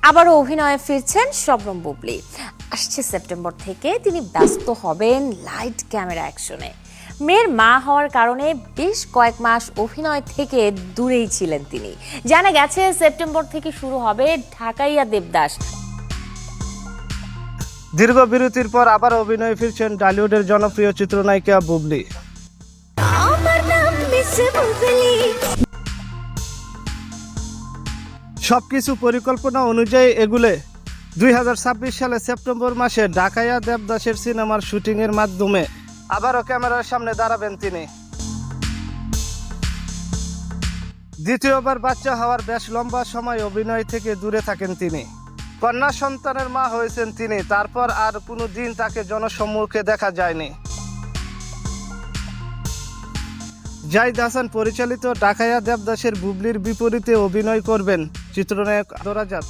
আবারও অভিনয়ে ফিরছেন শবনম বুবলী। আসছে সেপ্টেম্বর থেকে তিনি ব্যস্ত হবেন লাইট ক্যামেরা অ্যাকশনে। মেয়ের মা হওয়ার কারণে বেশ কয়েক মাস অভিনয় থেকে দূরেই ছিলেন তিনি। জানা গেছে সেপ্টেম্বর থেকে শুরু হবে ঢাকাইয়া দেবদাস। দীর্ঘ বিরতির পর আবার অভিনয়ে ফিরছেন টলিউডের জনপ্রিয় চিত্রনায়িকা বুবলী। সবকিছু পরিকল্পনা অনুযায়ী এগুলে 2026 সালে সেপ্টেম্বর মাসে ঢাকাইয়া দেবদাসের সিনেমার শুটিংয়ের মাধ্যমে আবারও ক্যামেরার সামনে দাঁড়াবেন তিনি। দ্বিতীয়বার বাচ্চা হওয়ার বেশ লম্বা সময় অভিনয় থেকে দূরে থাকেন তিনি। কন্যা সন্তানের মা হয়েছেন তিনি, তারপর আর কোনো দিন তাকে জনসম্মুখে দেখা যায়নি। জাহিদ হাসান পরিচালিত ঢাকাইয়া দেবদাসের বুবলীর বিপরীতে অভিনয় করবেন চিত্রনায়ক আদর আজাদ।